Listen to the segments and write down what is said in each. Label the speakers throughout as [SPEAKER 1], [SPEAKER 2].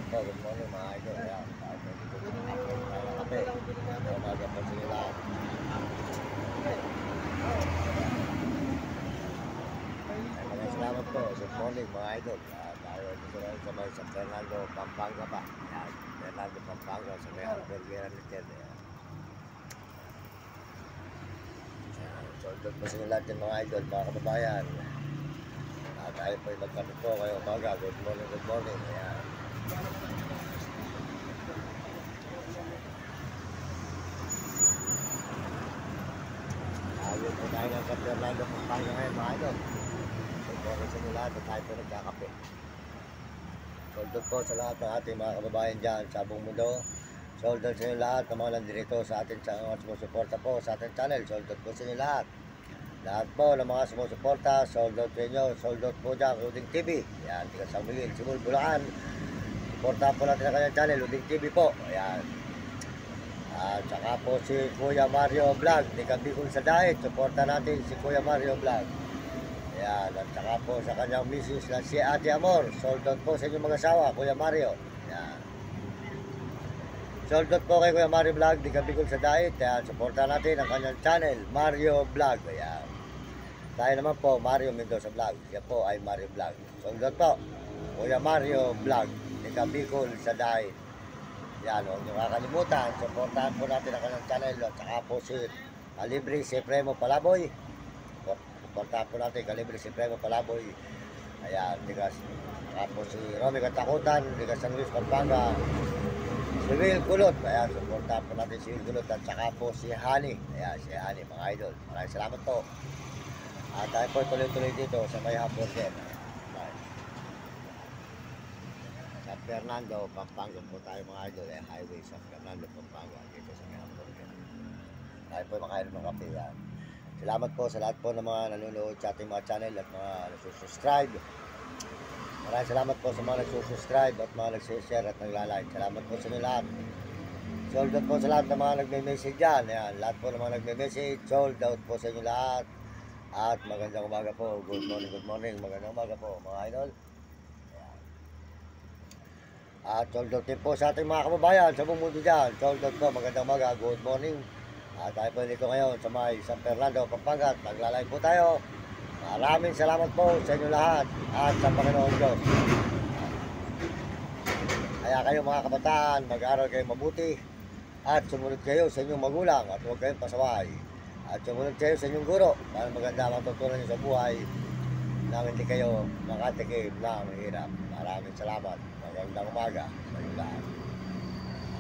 [SPEAKER 1] po, good morning mga idol. Ayan, tayo po dito sa upload tayo ng kape. Umaga po sa inyo lahat. Maraming salamat po. Good morning mga idol. Tayo dito rin sa may San Fernando, Pampanga pa. Ayan, Fernando, Pampanga sa may Alberguera Liter. Soldot po sa inyo lahat yung mga idol, mga kababayan. Tayo po yung magkatid po kayo umaga. Good morning, good morning. Ayan. Ayun po tayo ng San Fernando, Pampanga ngayon mga idol. Good morning sa inyo lahat at tayo po nagkakape. Soldot po sa lahat ng ating mga kababayan dyan sa buong mundo. Soldot sa inyo lahat ng mga nandito sa ating mga sumusuporta po sa ating channel. Soldot po sa inyo lahat. Lahat po ng mga sumusuporta, soldot po inyo, soldot po dyan, Uding TV. Ayan, tiga San Miguel, Simul, Bulacan. Suporta po natin ang kanyang channel, Uding TV po. Ayan. At saka po si Kuya Mario Vlog, tiga Bicol sa Dait. Suporta natin si Kuya Mario Vlog. Ayan, at saka po sa kanyang misis na si Ate Amor. Soldot po sa inyong mga asawa, Kuya Mario. Ayan. Soldot po kay Kuya Mario Vlog, tiga Bicol sa Dait. Ayan, suporta natin ang kanyang channel, Mario Vlog. Ayan. Tayo naman po, Mario Mendoza Vlog. Siya po ay Mario Vlog. Soldot po, Kuya Mario Vlog, tiga Bicol sa Dait. Yan, huwag nyo kakalimutan. Supportahan po natin ang kanyang channel. At saka po si Kalibre Supremo Palaboy. Supportahan po natin Kalibre Supremo Palaboy. Ayan, saka po si Romy Katakutan, tiga San Luis, Pampanga. Si Will Kulot. Ayan, supportahan po natin si Will Kulot. At saka po si Hani. Ayan, si Hani, mga idol. Maraming salamat po. At tayo po tuloy-tuloy dito sa may hamburger. San Fernando, Pampanga po tayo mga idol. Highway San Fernando, Pampanga. Dito sa may hamburger. Tayo po makainom ng kape. Yan. Salamat po sa lahat po ng mga nanonood sa ating mga channel at mga nagsusubscribe. Maraming salamat po sa mga nagsusubscribe at mga nagsishare at naglalike. Salamat po sa inyo lahat. Sold out po sa lahat ng mga nagme-message dyan. Yan. Lahat po ng mga nagme-message. Sold out po sa inyo lahat. At magandang umaga po. Good morning, good morning. Magandang umaga po mga idol. Ayan. At sold out din po sa ating mga kababayan sa buong mundo dyan. Sold out po. Magandang umaga. Good morning. At tayo po dito ngayon sa may San Fernando, Pampanga. Naglalay po tayo. Maraming salamat po sa inyo lahat. At sa Panginoon Diyos. Kaya kayo mga kabataan, mag-aaral kayo mabuti. At sumunod kayo sa inyong magulang. At huwag kayong pasaway. At sumunod kayo sa inyong guro para maganda matutunan nyo sa buhay nang hindi kayo makatikim ng hirap. Maraming salamat. Magandang umaga sa inyo lahat.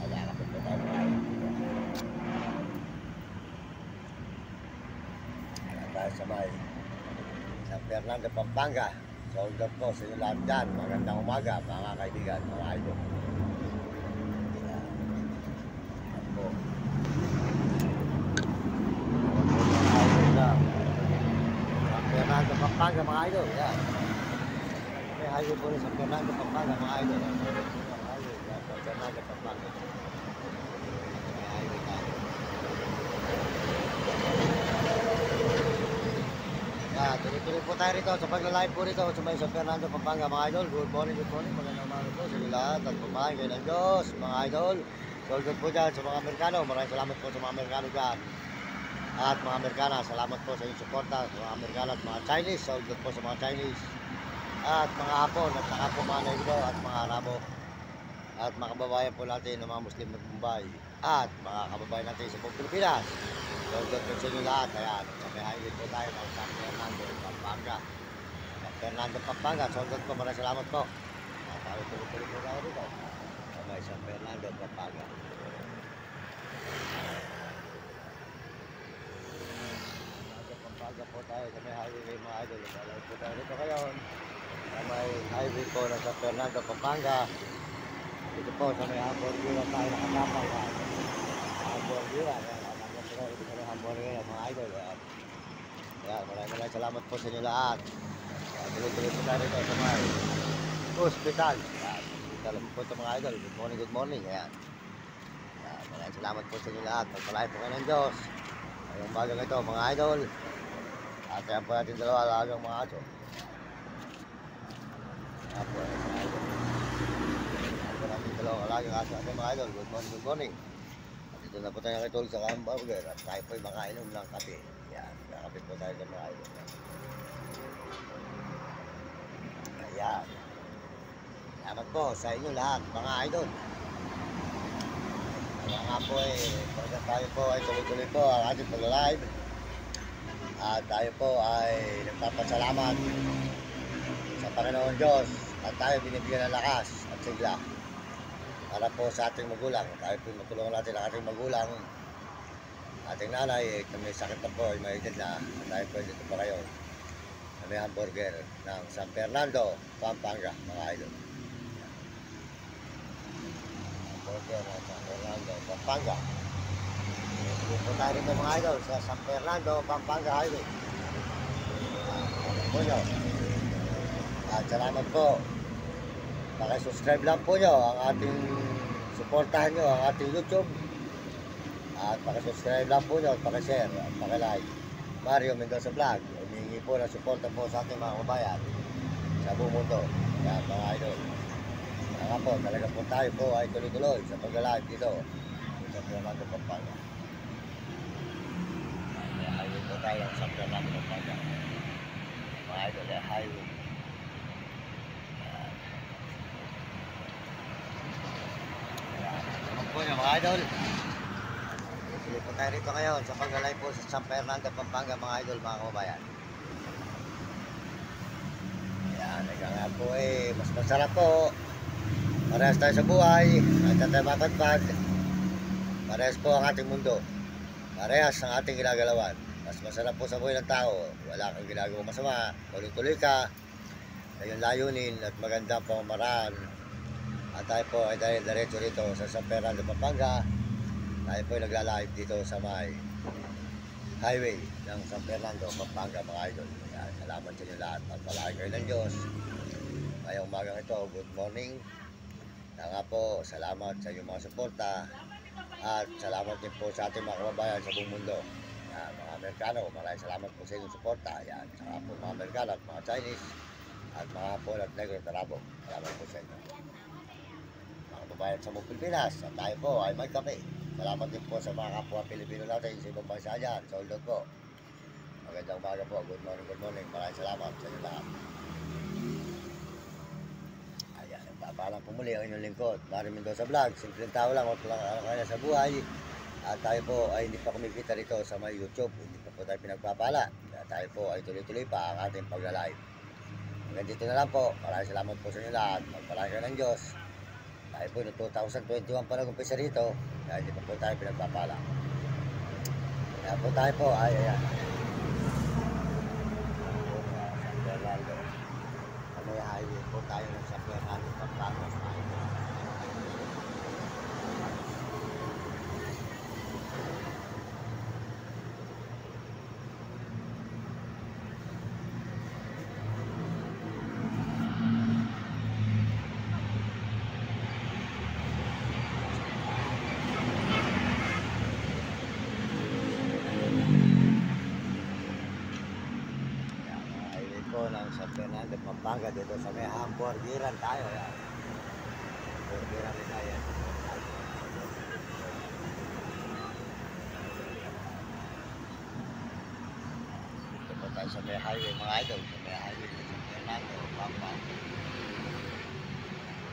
[SPEAKER 1] Nakakapit po tayo mga tayo sa may San Fernando, Pampanga. Sold out po sa inyo lahat dyan. Magandang umaga mga kaibigan, mga idol. Fernando, Pampanga, mga idol. Yan. May highway po rin sa Fernando, Pampanga, mga idol. Highway, sa Fernando, Pampanga. May highway tayo. Yan, tuloy-tuloy po tayo rito sa pagla-live po rito sa may San Fernando, Pampanga, mga idol. Good morning, good morning. Magandang umaga po sa lahat at pumahay kayo ng Diyos, mga idol. Sold out po dyan sa mga Amerikano. Maraming salamat po sa mga Amerikano dyan. At mga Amerikana, salamat po sa inyong suporta sa mga Amerikana at mga Chinese. Sold out po sa mga Chinese. At mga Hapon at saka po mga Negro at mga Arabo. At mga kababayan po natin ng mga Muslim ng Mumbai. At mga kababayan natin sa buong Pilipinas. Sold out po sa inyo lahat. Ayan, sa may highway po tayo ng San Fernando, Pampanga. San Fernando, Pampanga. Sold out po, maraming salamat po. At tayo tuloy-tuloy po tayo dito sa may San Fernando, Pampanga. Pampanga po tayo sa may highway mga idol. Lalay po tayo dito ngayon sa may highway po ng San Fernando, Pampanga. Dito po sa may hamburger tayo nakatapang. Hamburger. Dito sa may hamburger mga idol. Maraming salamat po sa inyo lahat. Tuloy-tuloy po tayo dito sa may hospital. Hospital po ito mga idol. Good morning, good morning. Maraming salamat po sa inyo lahat. Pagpalain po kayo ng Diyos. Ngayong umagang ito mga idol. At kaya po natin dalawa alagang mga aso. Kaya po mga idol. umaga nga sa ating mga idol. Good morning, good morning. At dito na po tayo nakitulog sa hamburger at tayo po'y makainom ng kape. Yan, kakape po tayo sa mga idol. Ayan. Salamat po sa inyo lahat, mga idol. Kaya nga po pagkat tayo po ay tuloy-tuloy po ang ating pag-live. At tayo po ay nagpapasalamat sa Panginoon Diyos at tayo binibigyan ng lakas at sigla para po sa ating magulang. Tayo po matulungan natin ang ating magulang. Ating nanay, kung may sakit na po, ay may edad na. At tayo po dito pa kayo na may hamburger ng San Fernando, Pampanga, mga idol. Hamburger ng San Fernando, Pampanga. Dito po tayo rito mga idol sa San Fernando, Pampanga Highway. Po nyo. At salamat po. Pakisubscribe lang po nyo ang ating supportahan nyo ang ating YouTube. At pakisubscribe lang po nyo at pakishare at pakilike. Mario Mendoza Vlog. Humingi po ng suporta po sa ating mga kabayan sa buong mundo. Yan mga idol. Kaya po, talaga po tayo po ay tuloy-tuloy sa pag-live dito. Sa Fernando Pampanga. Highway po tayo sa Fernando Pampanga. Mga idol, highway. Po nyo mga idol. Tuloy po tayo rito ngayon sa pag-live po sa San Fernando, Pampanga mga idol, mga kababayan. Ayan, ika nga po mas masarap po. Parehas tayo sa buhay, kahit tayo makatpad. Parehas po ang ating mundo. Parehas ang ating ginagalawan. Mas masarap po sa buhay ng tao. Wala kang ginagawa masama. Tuloy-tuloy ka sa iyong layunin at magandang pamamaraan. At tayo po ay diretso dito sa San Fernando, Pampanga. Tayo po ay nagla-live dito sa may highway ng San Fernando, Pampanga mga idol. Yan, salamat sa inyo lahat. Pagpalain kayo ng Diyos. Ngayong umagang ito, good morning. Kaya nga po, salamat sa inyong mga suporta. At salamat din po sa ating mga kababayan sa buong mundo. Yan, mga Amerikano, maraming salamat po sa inyong suporta. Yan, saka po mga Amerikano at mga Chinese. At mga Hapon at Negro at Arabo. Salamat po sa inyo. Bayan sa mga Pilipinas at tayo po ay may kape. Salamat din po sa mga kapwa Pilipino natin sa ibang bansa dyan. Soldot po. Magandang umaga po. Good morning, good morning. Maraming salamat sa inyo lahat. Ayan, nagpapalang po muli ang inyong lingkod. Mario Mendoza Vlog. Simpleng tao lang. Huwag lang kaya sa buhay. At tayo po ay hindi pa kumikita rito sa may YouTube. Hindi pa po tayo pinagpapala. At tayo po ay tuloy-tuloy pa ang ating pag-live. Hanggang dito na lang po. Maraming salamat po sa inyo lahat. Magpalain kayo ng Diyos. Tayo po noong 2021 pa nag-umpisa rito, kaya hindi pa po tayo pinagpapala. Kaya po tayo po ay ayan. San Fernando. Kami highway po tayo ng San Fernando, Pampanga. Ng San Fernando, Pampanga dito sa may hamburgeran tayo yan. Hamburgeran rin tayo yan. Dito po tayo sa may highway mga idol. Sa may highway ng San Fernando, Pampanga.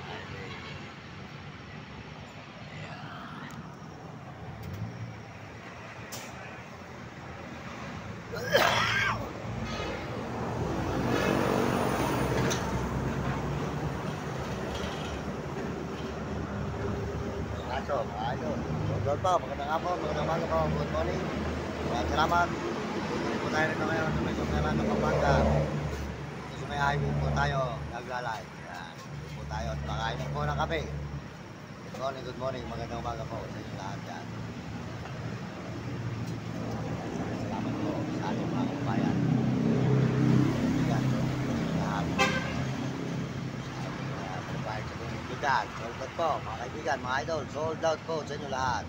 [SPEAKER 1] Highway. So, mga idol. Good po, magandang hapon, magandang umaga po, good morning. Salamat. Dito po tayo rito ngayon sa may San Fernando, Pampanga. Dito sa may highway po tayo, naglalay. Dito po tayo at makainom po ng kape. Good morning, magandang umaga po sa inyo lahat yan. Salamat po sa ating mga kabayan. Yan po, lahat. Sold out po mga kaibigan, mga idol. Sold out po sa inyo lahat.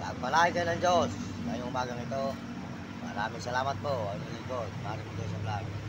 [SPEAKER 1] Pagpalain kayo ng Diyos ngayong umagang ito. Maraming salamat po. Ang lingkod, Mario Mendoza Vlog.